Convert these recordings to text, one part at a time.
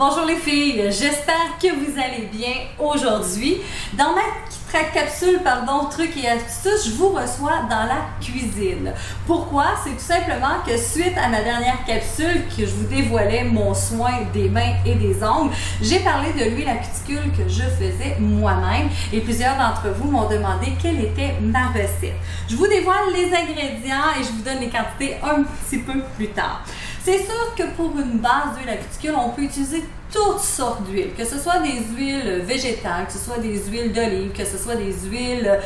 Bonjour les filles, j'espère que vous allez bien aujourd'hui. Dans ma capsule, trucs et astuces, je vous reçois dans la cuisine. Pourquoi? C'est tout simplement que suite à ma dernière capsule que je vous dévoilais mon soin des mains et des ongles, j'ai parlé de l'huile à cuticule que je faisais moi-même et plusieurs d'entre vous m'ont demandé quelle était ma recette. Je vous dévoile les ingrédients et je vous donne les quantités un petit peu plus tard. C'est sûr que pour une base d'huile à cuticule, on peut utiliser toutes sortes d'huiles, que ce soit des huiles végétales, que ce soit des huiles d'olive, que ce soit des huiles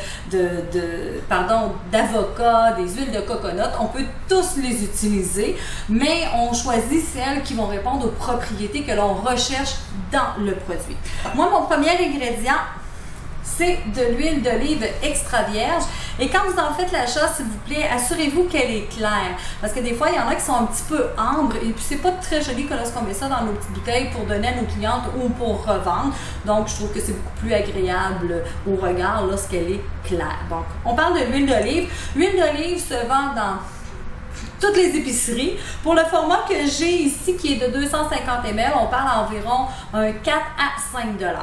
d'avocat, des huiles de coconut. On peut tous les utiliser, mais on choisit celles qui vont répondre aux propriétés que l'on recherche dans le produit. Moi, mon premier ingrédient, c'est de l'huile d'olive extra vierge. Et quand vous en faites l'achat, s'il vous plaît, assurez-vous qu'elle est claire. Parce que des fois, il y en a qui sont un petit peu ambres et puis c'est pas très joli que lorsqu'on met ça dans nos petites bouteilles pour donner à nos clientes ou pour revendre. Donc, je trouve que c'est beaucoup plus agréable au regard lorsqu'elle est claire. Donc, on parle de l'huile d'olive. L'huile d'olive se vend dans toutes les épiceries. Pour le format que j'ai ici, qui est de 250 ml, on parle environ un 4 à 5 $.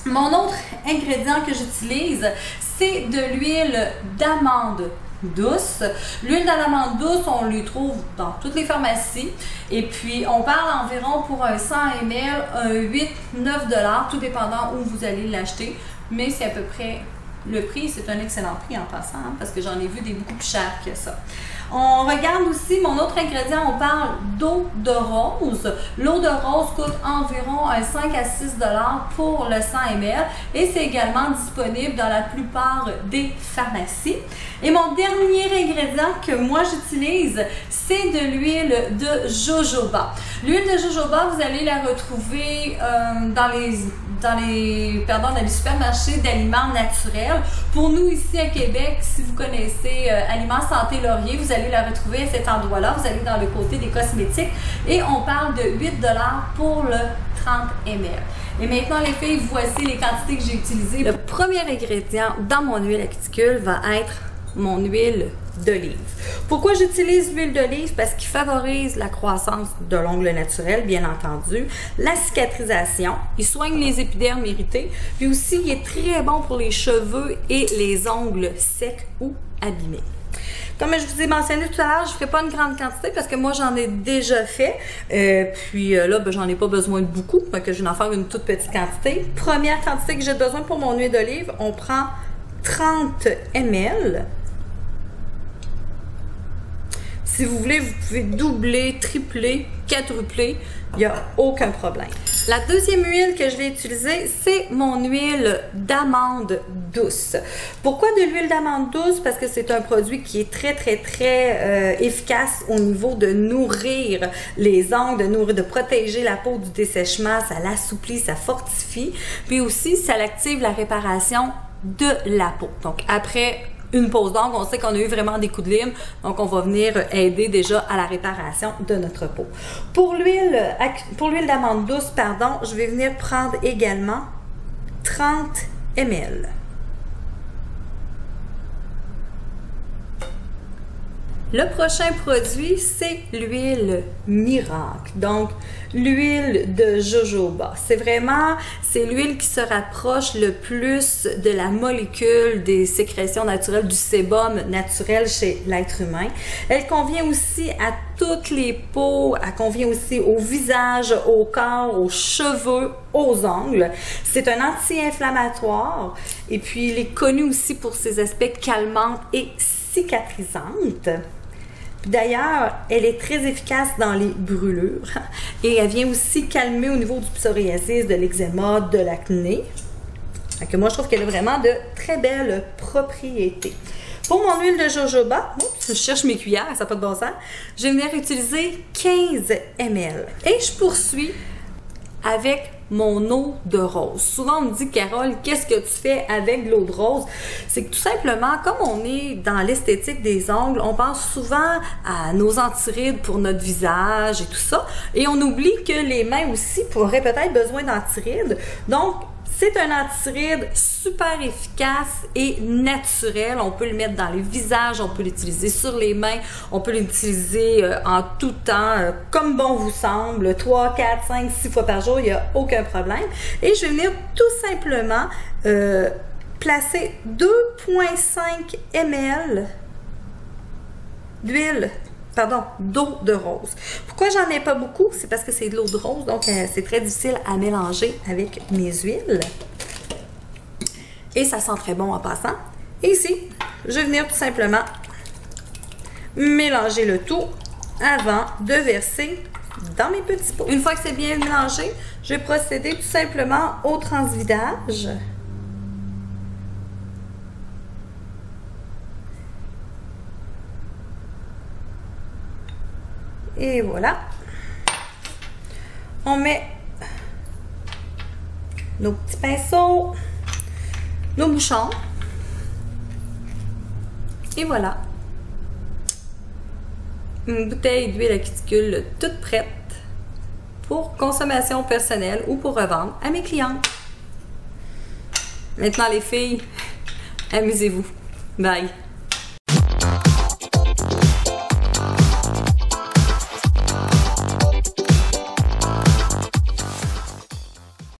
Mon autre ingrédient que j'utilise, c'est de l'huile d'amande douce. L'huile d'amande douce, on lui trouve dans toutes les pharmacies. Et puis, on parle environ pour un 100 ml, un 8-9 $, tout dépendant où vous allez l'acheter. Mais c'est à peu près le prix. C'est un excellent prix en passant, parce que j'en ai vu des beaucoup plus chers que ça. On regarde aussi mon autre ingrédient, on parle d'eau de rose. L'eau de rose coûte environ un 5 à 6 $ pour le 100 ml et c'est également disponible dans la plupart des pharmacies. Et mon dernier ingrédient que moi j'utilise, c'est de l'huile de jojoba. L'huile de jojoba, vous allez la retrouver dans les supermarchés d'aliments naturels. Pour nous ici à Québec, si vous connaissez Aliments Santé Laurier, vous allez la retrouver à cet endroit-là. Vous allez dans le côté des cosmétiques et on parle de 8 $ pour le 30 ml. Et maintenant les filles, voici les quantités que j'ai utilisées. Le premier ingrédient dans mon huile à cuticule va être mon huile d'olive. Pourquoi j'utilise l'huile d'olive? Parce qu'il favorise la croissance de l'ongle naturel, bien entendu, la cicatrisation, il soigne les épidermes irrités, puis aussi il est très bon pour les cheveux et les ongles secs ou abîmés. Comme je vous ai mentionné tout à l'heure, je ne ferai pas une grande quantité parce que moi, j'en ai déjà fait. Là, j'en ai pas besoin de beaucoup, donc je vais en faire une toute petite quantité. Première quantité que j'ai besoin pour mon huile d'olive, on prend 30 ml. Si vous voulez, vous pouvez doubler, tripler, quadrupler, il n'y a aucun problème. La deuxième huile que je vais utiliser, c'est mon huile d'amande douce. Pourquoi de l'huile d'amande douce? Parce que c'est un produit qui est très efficace au niveau de nourrir les ongles, de protéger la peau du dessèchement, ça l'assouplit, ça fortifie, puis aussi ça active la réparation de la peau. Donc après une pause d'ongles, on sait qu'on a eu vraiment des coups de lime, donc on va venir aider déjà à la réparation de notre peau. Pour l'huile d'amande douce, je vais venir prendre également 30 ml. Le prochain produit, c'est l'huile miracle, donc l'huile de jojoba. C'est l'huile qui se rapproche le plus de la molécule des sécrétions naturelles, du sébum naturel chez l'être humain. Elle convient aussi à toutes les peaux, elle convient aussi au visage, au corps, aux cheveux, aux ongles. C'est un anti-inflammatoire et puis il est connu aussi pour ses aspects calmantes et cicatrisantes. D'ailleurs, elle est très efficace dans les brûlures et elle vient aussi calmer au niveau du psoriasis, de l'eczéma, de l'acné. Moi, je trouve qu'elle a vraiment de très belles propriétés. Pour mon huile de jojoba, je cherche mes cuillères, ça n'a pas de bon sens, je vais venir utiliser 15 ml. Et je poursuis avec mon eau de rose. Souvent, on me dit, Carole, qu'est-ce que tu fais avec l'eau de rose? C'est que tout simplement, comme on est dans l'esthétique des ongles, on pense souvent à nos antirides pour notre visage et tout ça. Et on oublie que les mains aussi pourraient peut-être besoin d'antirides. Donc, C'est un antiride super efficace et naturel. On peut le mettre dans les visages, on peut l'utiliser sur les mains, on peut l'utiliser en tout temps, comme bon vous semble, 3, 4, 5, 6 fois par jour, il n'y a aucun problème. Et je vais venir tout simplement placer 2,5 ml d'eau de rose. Pourquoi j'en ai pas beaucoup? C'est parce que c'est de l'eau de rose, donc c'est très difficile à mélanger avec mes huiles. Et ça sent très bon en passant. Et ici, je vais venir tout simplement mélanger le tout avant de verser dans mes petits pots. Une fois que c'est bien mélangé, je vais procéder tout simplement au transvidage. Et voilà. On met nos petits pinceaux, nos bouchons. Et voilà. Une bouteille d'huile à cuticule toute prête pour consommation personnelle ou pour revendre à mes clients. Maintenant les filles, amusez-vous. Bye!